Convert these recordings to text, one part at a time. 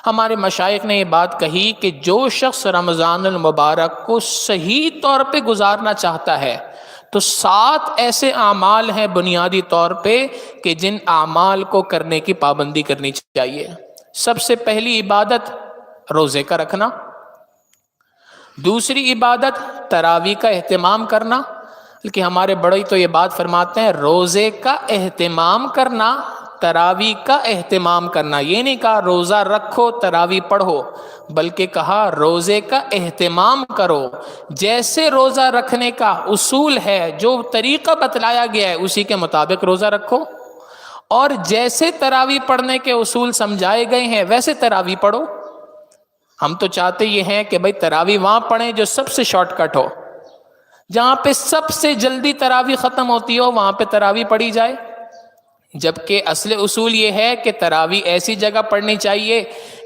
ہمارے مشائخ نے یہ بات کہی کہ جو شخص رمضان المبارک کو صحیح طور پہ گزارنا چاہتا ہے تو 7 ایسے اعمال ہیں بنیادی طور پہ کہ جن اعمال کو کرنے کی پابندی کرنی چاہیے۔ سب سے پہلی عبادت روزے کا رکھنا، دوسری عبادت تراویح کا اہتمام کرنا، بلکہ ہمارے بڑے تو یہ بات فرماتے ہیں روزے کا اہتمام کرنا، تراویح کا اہتمام کرنا، یہ نہیں کہا روزہ رکھو تراویح پڑھو، بلکہ کہا روزے کا اہتمام کرو، جیسے روزہ رکھنے کا اصول ہے، جو طریقہ بتلایا گیا ہے اسی کے مطابق روزہ رکھو، اور جیسے تراویح پڑھنے کے اصول سمجھائے گئے ہیں ویسے تراویح پڑھو۔ ہم تو چاہتے یہ ہیں کہ بھئی تراویح وہاں پڑھیں جو سب سے شارٹ کٹ ہو، جہاں پہ سب سے جلدی تراویح ختم ہوتی ہو وہاں پہ تراویح پڑھی جائے، جبکہ اصل اصول یہ ہے کہ تراویح ایسی جگہ پڑھنی چاہیے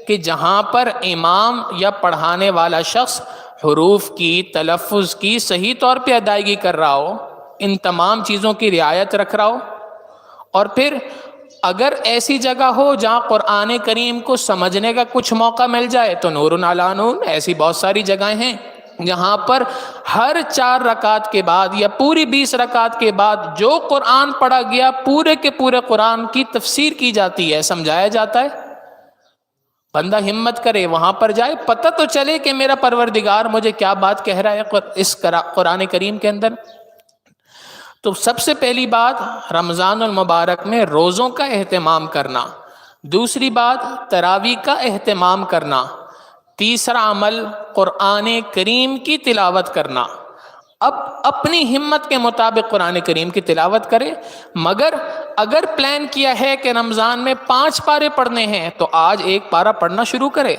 کہ جہاں پر امام یا پڑھانے والا شخص حروف کی، تلفظ کی صحیح طور پہ ادائیگی کر رہا ہو، ان تمام چیزوں کی رعایت رکھ رہا ہو، اور پھر اگر ایسی جگہ ہو جہاں قرآن کریم کو سمجھنے کا کچھ موقع مل جائے تو نور علی نور، ایسی بہت ساری جگہیں ہیں جہاں پر ہر 4 رکعت کے بعد یا پوری 20 رکعت کے بعد جو قرآن پڑھا گیا پورے کے پورے قرآن کی تفسیر کی جاتی ہے، سمجھایا جاتا ہے۔ بندہ ہمت کرے وہاں پر جائے، پتہ تو چلے کہ میرا پروردگار مجھے کیا بات کہہ رہا ہے اس قرآن کریم کے اندر۔ تو سب سے پہلی بات رمضان المبارک میں روزوں کا اہتمام کرنا، دوسری بات تراویح کا اہتمام کرنا، تیسرا عمل قرآن کریم کی تلاوت کرنا۔ اب اپنی ہمت کے مطابق قرآن کریم کی تلاوت کرے، مگر اگر پلان کیا ہے کہ رمضان میں 5 پارے پڑھنے ہیں تو آج 1 پارہ پڑھنا شروع کرے،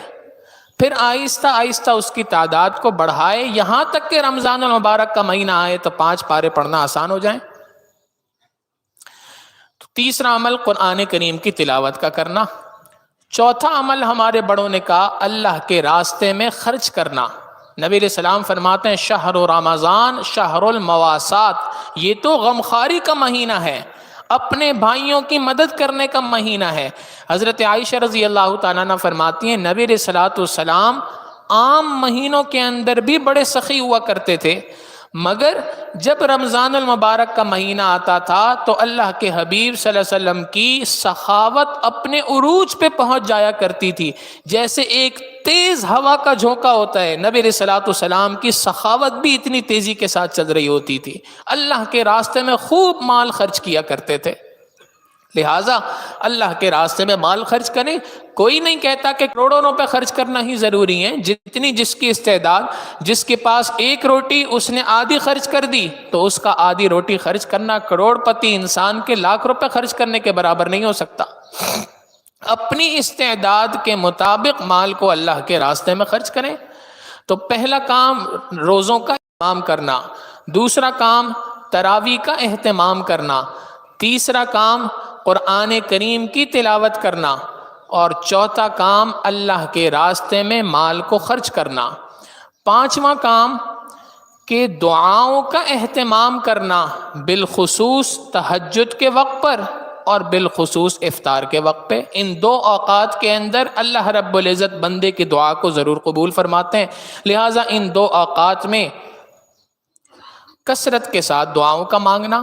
پھر آہستہ آہستہ اس کی تعداد کو بڑھائے، یہاں تک کہ رمضان المبارک کا مہینہ آئے تو 5 پارے پڑھنا آسان ہو جائیں۔ تو تیسرا عمل قرآن کریم کی تلاوت کا کرنا۔ چوتھا عمل ہمارے بڑوں نے کہا اللہ کے راستے میں خرچ کرنا۔ نبی علیہ السلام فرماتے ہیں شہر رمضان شہر المواسات، یہ تو غمخواری کا مہینہ ہے، اپنے بھائیوں کی مدد کرنے کا مہینہ ہے۔ حضرت عائشہ رضی اللہ تعالیٰ عنہ فرماتی ہیں نبی علیہ السلام عام مہینوں کے اندر بھی بڑے سخی ہوا کرتے تھے، مگر جب رمضان المبارک کا مہینہ آتا تھا تو اللہ کے حبیب صلی اللہ علیہ وسلم کی سخاوت اپنے عروج پہ پہنچ جایا کرتی تھی، جیسے ایک تیز ہوا کا جھونکا ہوتا ہے، نبی علیہ السلام کی سخاوت بھی اتنی تیزی کے ساتھ چل رہی ہوتی تھی، اللہ کے راستے میں خوب مال خرچ کیا کرتے تھے۔ لہٰذا اللہ کے راستے میں مال خرچ کریں، کوئی نہیں کہتا کہ کروڑوں روپے خرچ کرنا ہی ضروری ہے، جتنی جس کی استعداد، جس کے پاس 1 روٹی اس نے آدھی خرچ کر دی تو اس کا آدھی روٹی خرچ کرنا کروڑ پتی انسان کے لاکھ روپے خرچ کرنے کے برابر نہیں ہو سکتا۔ اپنی استعداد کے مطابق مال کو اللہ کے راستے میں خرچ کریں۔ تو پہلا کام روزوں کا اہتمام کرنا، دوسرا کام تراویح کا اہتمام کرنا، تیسرا کام قرآن کریم کی تلاوت کرنا، اور چوتھا کام اللہ کے راستے میں مال کو خرچ کرنا۔ 5واں کام کہ دعاؤں کا اہتمام کرنا، بالخصوص تہجد کے وقت پر اور بالخصوص افطار کے وقت پہ۔ ان 2 اوقات کے اندر اللہ رب العزت بندے کی دعا کو ضرور قبول فرماتے ہیں، لہٰذا ان 2 اوقات میں کثرت کے ساتھ دعاؤں کا مانگنا۔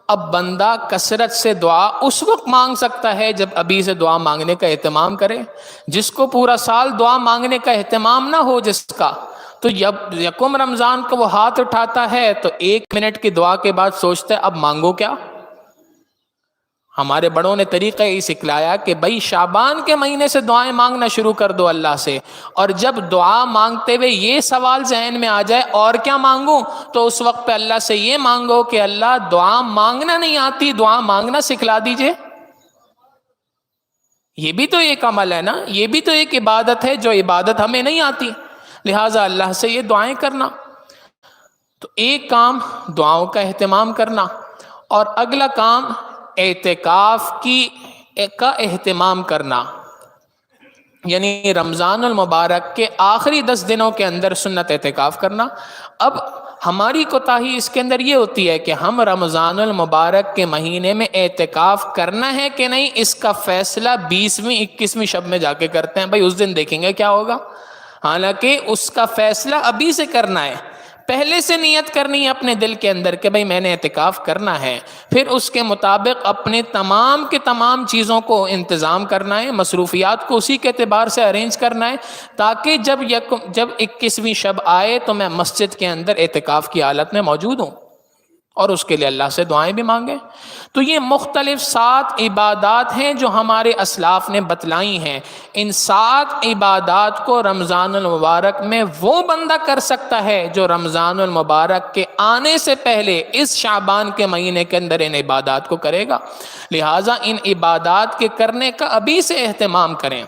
اب بندہ کثرت سے دعا اس وقت مانگ سکتا ہے جب ابھی سے دعا مانگنے کا اہتمام کرے۔ جس کو پورا سال دعا مانگنے کا اہتمام نہ ہو جس کا، تو جب یکم رمضان کو وہ ہاتھ اٹھاتا ہے تو 1 منٹ کی دعا کے بعد سوچتا ہے اب مانگو کیا۔ ہمارے بڑوں نے طریقہ یہ سکھلایا کہ بھائی شعبان کے مہینے سے دعائیں مانگنا شروع کر دو اللہ سے، اور جب دعا مانگتے ہوئے یہ سوال ذہن میں آ جائے اور کیا مانگوں، تو اس وقت پہ اللہ سے یہ مانگو کہ اللہ دعا مانگنا نہیں آتی، دعا مانگنا سکھلا دیجئے۔ یہ بھی تو ایک عمل ہے نا، یہ بھی تو ایک عبادت ہے جو عبادت ہمیں نہیں آتی، لہٰذا اللہ سے یہ دعائیں کرنا۔ تو ایک کام دعاؤں کا اہتمام کرنا، اور اگلا کام اعتکاف کا اہتمام کرنا، یعنی رمضان المبارک کے آخری 10 دنوں کے اندر سنت اعتکاف کرنا۔ اب ہماری کوتاہی اس کے اندر یہ ہوتی ہے کہ ہم رمضان المبارک کے مہینے میں اعتکاف کرنا ہے کہ نہیں، اس کا فیصلہ 20ویں 21ویں شب میں جا کے کرتے ہیں، بھائی اس دن دیکھیں گے کیا ہوگا، حالانکہ اس کا فیصلہ ابھی سے کرنا ہے، پہلے سے نیت کرنی ہے اپنے دل کے اندر کہ بھائی میں نے اعتکاف کرنا ہے، پھر اس کے مطابق اپنے تمام کے تمام چیزوں کو انتظام کرنا ہے، مصروفیات کو اسی کے اعتبار سے ارینج کرنا ہے، تاکہ جب 21ویں شب آئے تو میں مسجد کے اندر اعتکاف کی حالت میں موجود ہوں، اور اس کے لیے اللہ سے دعائیں بھی مانگیں۔ تو یہ مختلف 7 عبادات ہیں جو ہمارے اسلاف نے بتلائی ہیں۔ ان 7 عبادات کو رمضان المبارک میں وہ بندہ کر سکتا ہے جو رمضان المبارک کے آنے سے پہلے اس شعبان کے مہینے کے اندر ان عبادات کو کرے گا۔ لہٰذا ان عبادات کے کرنے کا ابھی سے اہتمام کریں۔